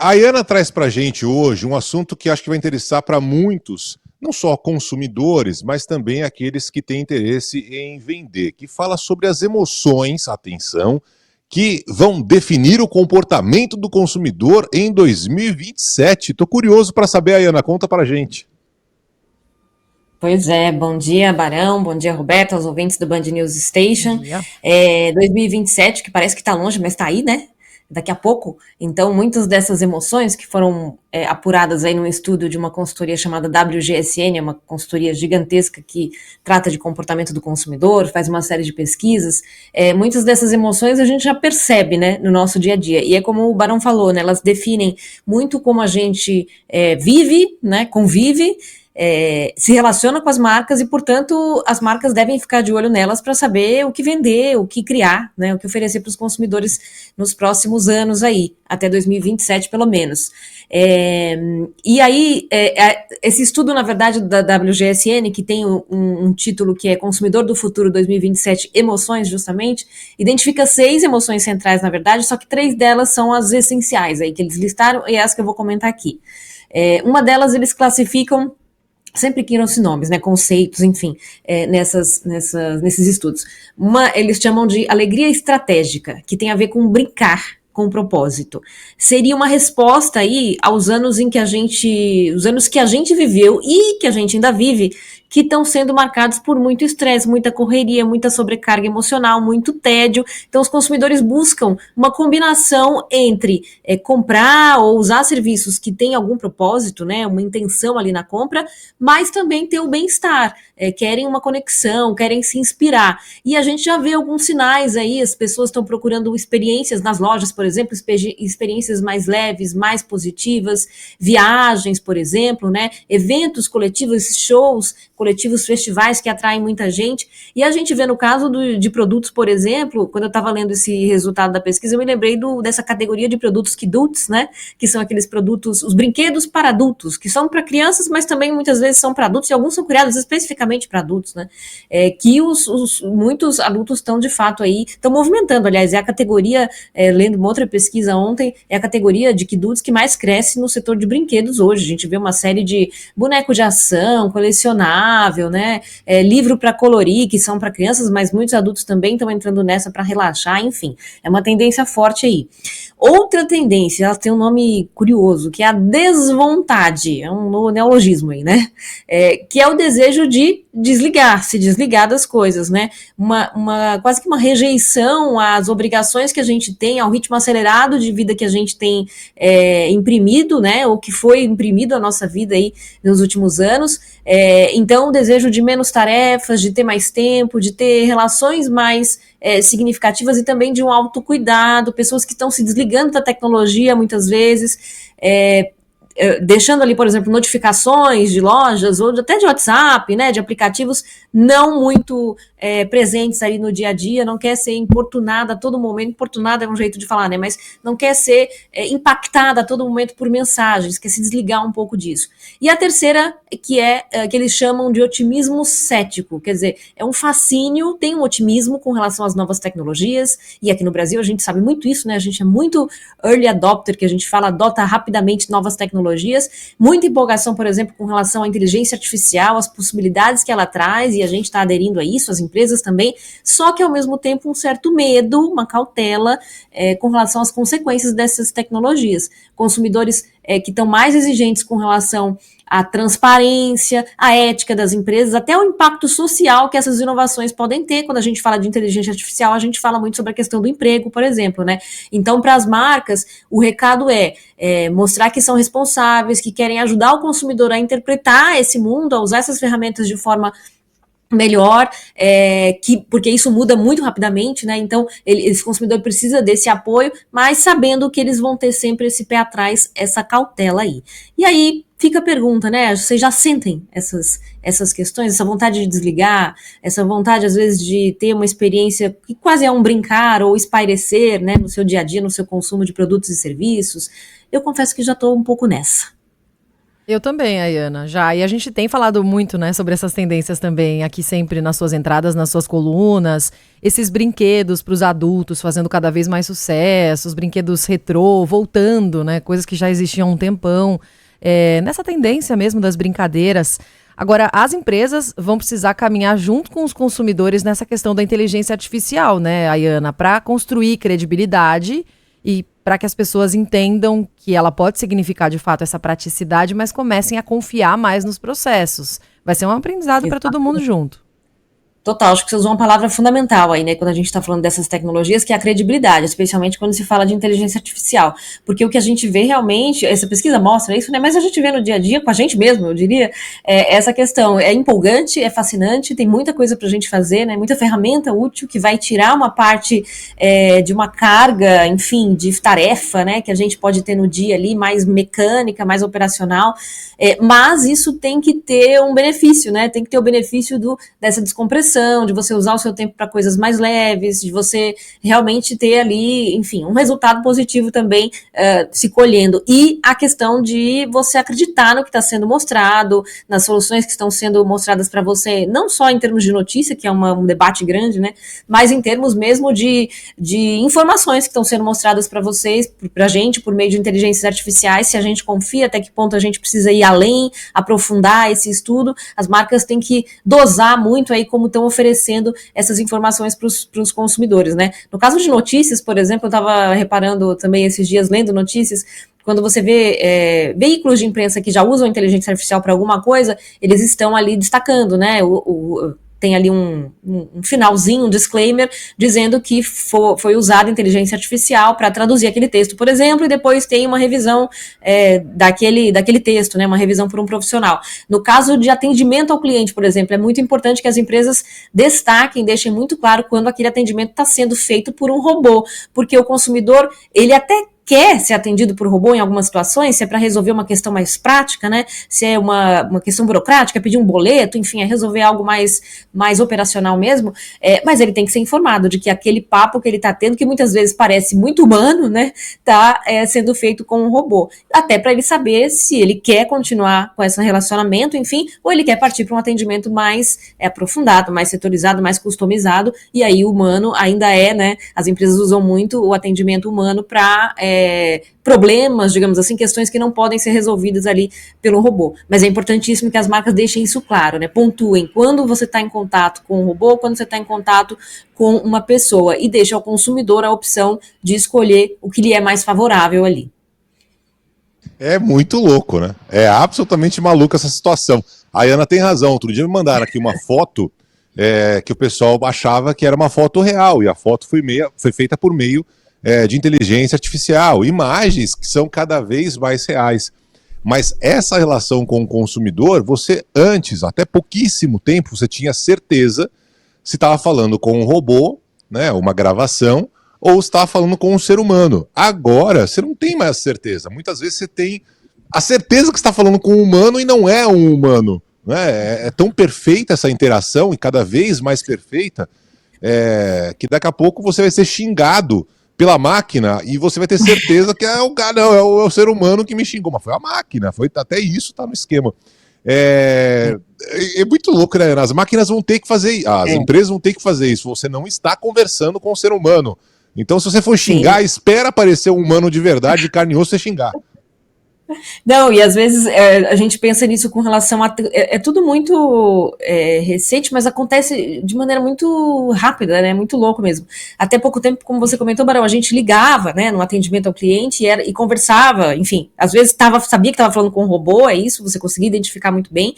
A Iana traz para a gente hoje um assunto que acho que vai interessar para muitos, não só consumidores, mas também aqueles que têm interesse em vender, que fala sobre as emoções, atenção, que vão definir o comportamento do consumidor em 2027. Estou curioso para saber, Iana, conta para a gente. Pois é, bom dia, Barão, bom dia, Roberto, aos ouvintes do Band News Station. Dia. 2027, que parece que está longe, mas está aí, né? Daqui a pouco. Então, muitas dessas emoções que foram apuradas aí num estudo de uma consultoria chamada WGSN, é uma consultoria gigantesca que trata de comportamento do consumidor, faz uma série de pesquisas, muitas dessas emoções a gente já percebe, né, no nosso dia a dia. E é como o Barão falou, né, elas definem muito como a gente vive, né, convive, se relaciona com as marcas e, portanto, as marcas devem ficar de olho nelas para saber o que vender, o que criar, né, o que oferecer para os consumidores nos próximos anos aí, até 2027 pelo menos. E aí, esse estudo, na verdade, da WGSN, que tem um título que é Consumidor do Futuro 2027, Emoções, justamente, identifica 6 emoções centrais, na verdade, só que 3 delas são as essenciais aí que eles listaram e as que eu vou comentar aqui. Uma delas eles classificam, sempre criam-se nomes, né, conceitos, enfim, nesses estudos. Eles chamam de alegria estratégica, que tem a ver com brincar com um propósito. Seria uma resposta aí aos anos os anos que a gente viveu e que a gente ainda vive, que estão sendo marcados por muito estresse, muita correria, muita sobrecarga emocional, muito tédio. Então, os consumidores buscam uma combinação entre comprar ou usar serviços que têm algum propósito, né, uma intenção ali na compra, mas também ter o bem-estar, querem uma conexão, querem se inspirar. E a gente já vê alguns sinais aí, as pessoas estão procurando experiências nas lojas, por exemplo, experiências mais leves, mais positivas, viagens, por exemplo, né, eventos coletivos, shows coletivos, festivais que atraem muita gente. E a gente vê no caso de produtos, por exemplo, quando eu estava lendo esse resultado da pesquisa, eu me lembrei dessa categoria de produtos Kiduts, né, que são aqueles produtos, os brinquedos para adultos, que são para crianças, mas também muitas vezes são para adultos, e alguns são criados especificamente para adultos, né, que muitos adultos estão de fato aí, estão movimentando, aliás, é a categoria, lendo uma outra pesquisa ontem, é a categoria de Kiduts que mais cresce no setor de brinquedos hoje. A gente vê uma série de boneco de ação, colecionável, né, livro para colorir, que são para crianças, mas muitos adultos também estão entrando nessa para relaxar, enfim, é uma tendência forte aí. Outra tendência, ela tem um nome curioso, que é a desvontade, é um neologismo aí, né, que é o desejo de se desligar das coisas, né, quase que uma rejeição às obrigações que a gente tem, ao ritmo acelerado de vida que a gente tem imprimido, né, ou que foi imprimido à nossa vida aí nos últimos anos. Então o desejo de menos tarefas, de ter mais tempo, de ter relações mais significativas e também de um autocuidado, pessoas que estão se desligando da tecnologia muitas vezes, deixando ali, por exemplo, notificações de lojas ou até de WhatsApp, né, de aplicativos não muito presentes aí no dia a dia, não quer ser importunada a todo momento, importunada é um jeito de falar, né, mas não quer ser impactada a todo momento por mensagens, quer se desligar um pouco disso. E a terceira, que que eles chamam de otimismo cético, quer dizer, é um fascínio, tem um otimismo com relação às novas tecnologias, e aqui no Brasil a gente sabe muito isso, né, a gente é muito early adopter, que a gente fala, adota rapidamente novas tecnologias, muita empolgação, por exemplo, com relação à inteligência artificial, as possibilidades que ela traz, e a gente está aderindo a isso, as empresas também, só que ao mesmo tempo um certo medo, uma cautela com relação às consequências dessas tecnologias. Consumidores que estão mais exigentes com relação à transparência, à ética das empresas, até o impacto social que essas inovações podem ter. Quando a gente fala de inteligência artificial, a gente fala muito sobre a questão do emprego, por exemplo, né? Então, para as marcas, o recado é mostrar que são responsáveis, que querem ajudar o consumidor a interpretar esse mundo, a usar essas ferramentas de forma melhor, porque isso muda muito rapidamente, né? Então esse consumidor precisa desse apoio, mas sabendo que eles vão ter sempre esse pé atrás, essa cautela aí. E aí fica a pergunta, né? Vocês já sentem essas questões, essa vontade de desligar, essa vontade às vezes de ter uma experiência que quase é um brincar ou espairecer, né? No seu dia a dia, no seu consumo de produtos e serviços? Eu confesso que já estou um pouco nessa. Eu também, Ayana, já. E a gente tem falado muito, né, sobre essas tendências também, aqui sempre nas suas entradas, nas suas colunas, esses brinquedos para os adultos fazendo cada vez mais sucesso, os brinquedos retrô, voltando, né, coisas que já existiam há um tempão, nessa tendência mesmo das brincadeiras. Agora, as empresas vão precisar caminhar junto com os consumidores nessa questão da inteligência artificial, né, Ayana, para construir credibilidade e para que as pessoas entendam que ela pode significar de fato essa praticidade, mas comecem a confiar mais nos processos. Vai ser um aprendizado para todo mundo junto. Total, acho que você usou uma palavra fundamental aí, né, quando a gente está falando dessas tecnologias, que é a credibilidade, especialmente quando se fala de inteligência artificial, porque o que a gente vê realmente, essa pesquisa mostra isso, né, mas a gente vê no dia a dia, com a gente mesmo, eu diria, essa questão é empolgante, é fascinante, tem muita coisa para a gente fazer, né, muita ferramenta útil que vai tirar uma parte de uma carga, enfim, de tarefa, né, que a gente pode ter no dia ali, mais mecânica, mais operacional, mas isso tem que ter um benefício, né, tem que ter o benefício dessa descompressão, de você usar o seu tempo para coisas mais leves, de você realmente ter ali, enfim, um resultado positivo também se colhendo. E a questão de você acreditar no que está sendo mostrado, nas soluções que estão sendo mostradas para você, não só em termos de notícia, que é um debate grande, né, mas em termos mesmo de informações que estão sendo mostradas para vocês, para a gente, por meio de inteligências artificiais, se a gente confia, até que ponto a gente precisa ir além, aprofundar esse estudo. As marcas têm que dosar muito aí como estão oferecendo essas informações para os consumidores, né? No caso de notícias, por exemplo, eu estava reparando também esses dias, lendo notícias, quando você vê veículos de imprensa que já usam inteligência artificial para alguma coisa, eles estão ali destacando, né? Tem ali um finalzinho, um disclaimer, dizendo que foi usada inteligência artificial para traduzir aquele texto, por exemplo, e depois tem uma revisão daquele texto, né, uma revisão por um profissional. No caso de atendimento ao cliente, por exemplo, é muito importante que as empresas destaquem, deixem muito claro quando aquele atendimento está sendo feito por um robô, porque o consumidor, ele até quer ser atendido por robô em algumas situações, se é para resolver uma questão mais prática, né? Se é uma questão burocrática, pedir um boleto, enfim, é resolver algo mais operacional mesmo, mas ele tem que ser informado de que aquele papo que ele está tendo, que muitas vezes parece muito humano, né? Está sendo feito com um robô. Até para ele saber se ele quer continuar com esse relacionamento, enfim, ou ele quer partir para um atendimento mais aprofundado, mais setorizado, mais customizado, e aí o humano ainda né? As empresas usam muito o atendimento humano para problemas, digamos assim, questões que não podem ser resolvidas ali pelo robô. Mas é importantíssimo que as marcas deixem isso claro, né? Pontuem quando você está em contato com o robô, quando você está em contato com uma pessoa, e deixa ao consumidor a opção de escolher o que lhe é mais favorável ali. É muito louco, né? É absolutamente maluca essa situação. A Ana tem razão. Outro dia me mandaram aqui uma foto que o pessoal achava que era uma foto real, e a foto foi feita por meio de inteligência artificial, imagens que são cada vez mais reais. Mas essa relação com o consumidor, você antes, até pouquíssimo tempo, você tinha certeza se estava falando com um robô, né, uma gravação, ou estava falando com um ser humano. Agora, você não tem mais certeza. Muitas vezes você tem a certeza que está falando com um humano e não é um humano. Né? É tão perfeita essa interação, e cada vez mais perfeita, que daqui a pouco você vai ser xingado pela máquina e você vai ter certeza que é o ser humano que me xingou, mas foi a máquina, até isso tá no esquema. É muito louco, né, Ana? As máquinas vão ter que fazer, as empresas vão ter que fazer isso, você não está conversando com o ser humano. Então, se você for xingar, espera aparecer um humano de verdade, de carne e osso, e xingar. Não, e às vezes a gente pensa nisso com relação a... É tudo muito recente, mas acontece de maneira muito rápida, né? Muito louco mesmo. Até pouco tempo, como você comentou, Barão, a gente ligava, né, no atendimento ao cliente e conversava, enfim, às vezes sabia que estava falando com um robô, é isso, você conseguia identificar muito bem.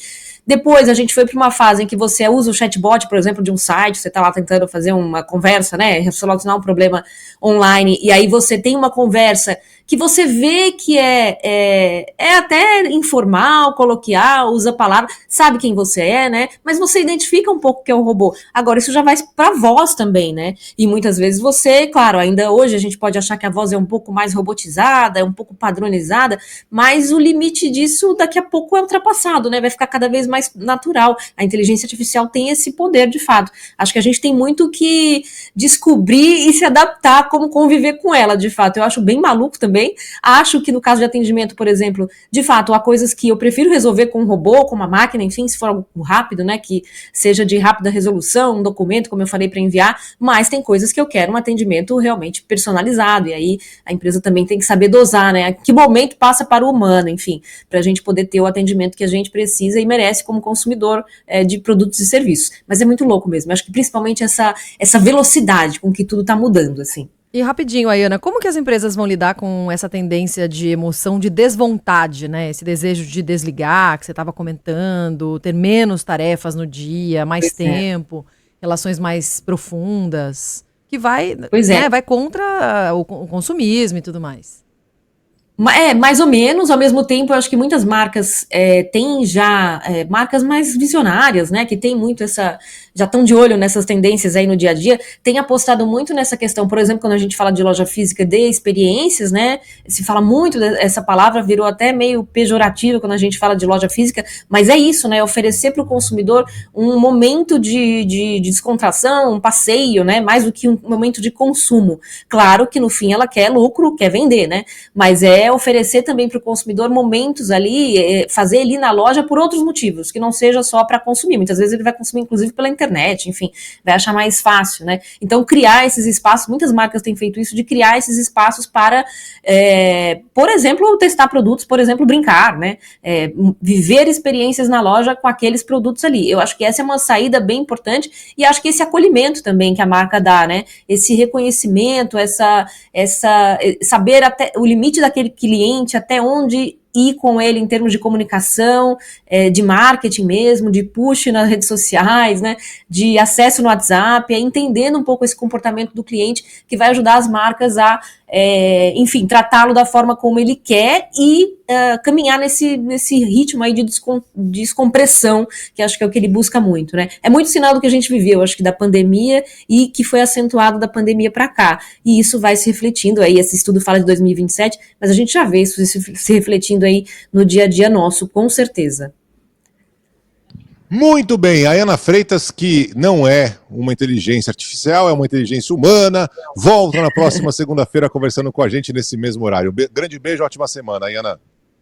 Depois a gente foi para uma fase em que você usa o chatbot, por exemplo, de um site, você está lá tentando fazer uma conversa, né, solucionar um problema online, e aí você tem uma conversa que você vê que é até informal, coloquial, usa palavras, sabe quem você é, né? Mas você identifica um pouco que é o robô. Agora, isso já vai para voz também, né? E muitas vezes você, claro, ainda hoje a gente pode achar que a voz é um pouco mais robotizada, é um pouco padronizada, mas o limite disso daqui a pouco é ultrapassado, né? Vai ficar cada vez mais natural. A inteligência artificial tem esse poder, de fato. Acho que a gente tem muito que descobrir e se adaptar como conviver com ela, de fato. Eu acho bem maluco também. Acho que no caso de atendimento, por exemplo, de fato, há coisas que eu prefiro resolver com um robô, com uma máquina, enfim, se for algo rápido, né, que seja de rápida resolução, um documento, como eu falei, para enviar, mas tem coisas que eu quero um atendimento realmente personalizado, e aí a empresa também tem que saber dosar, né, a que momento passa para o humano, enfim, para a gente poder ter o atendimento que a gente precisa e merece como consumidor de produtos e serviços. Mas é muito louco mesmo, eu acho que principalmente essa velocidade com que tudo está mudando, assim. E rapidinho, Ayana, como que as empresas vão lidar com essa tendência de emoção de desvontade, né? Esse desejo de desligar, que você estava comentando, ter menos tarefas no dia, mais tempo, relações mais profundas, que vai, né, vai contra o consumismo e tudo mais. Mais ou menos, ao mesmo tempo, eu acho que muitas marcas têm já marcas mais visionárias, né, que tem muito já estão de olho nessas tendências aí no dia a dia, têm apostado muito nessa questão, por exemplo, quando a gente fala de loja física de experiências, né, se fala muito essa palavra, virou até meio pejorativa quando a gente fala de loja física, mas é isso, né, oferecer para o consumidor um momento de descontração, um passeio, né, mais do que um momento de consumo. Claro que no fim ela quer lucro, quer vender, né, mas oferecer também para o consumidor momentos ali, fazer ele ir na loja por outros motivos, que não seja só para consumir. Muitas vezes ele vai consumir, inclusive, pela internet, enfim, vai achar mais fácil, né? Então, criar esses espaços, muitas marcas têm feito isso, de criar esses espaços para, por exemplo, testar produtos, por exemplo, brincar, né? Viver experiências na loja com aqueles produtos ali. Eu acho que essa é uma saída bem importante e acho que esse acolhimento também que a marca dá, né? Esse reconhecimento, saber até o limite daquele cliente, até onde ir com ele em termos de comunicação, de marketing mesmo, de push nas redes sociais, né, de acesso no WhatsApp, entendendo um pouco esse comportamento do cliente, que vai ajudar as marcas a, enfim, tratá-lo da forma como ele quer e caminhar nesse ritmo aí de descompressão, que acho que é o que ele busca muito, né. É muito sinal do que a gente viveu, acho que da pandemia, e que foi acentuado da pandemia para cá, e isso vai se refletindo aí, esse estudo fala de 2027, mas a gente já vê isso se refletindo aí no dia a dia nosso, com certeza. Muito bem, a Ayana Freitas, que não é uma inteligência artificial, é uma inteligência humana, volta na próxima segunda-feira conversando com a gente nesse mesmo horário. Grande beijo, ótima semana, Ayana.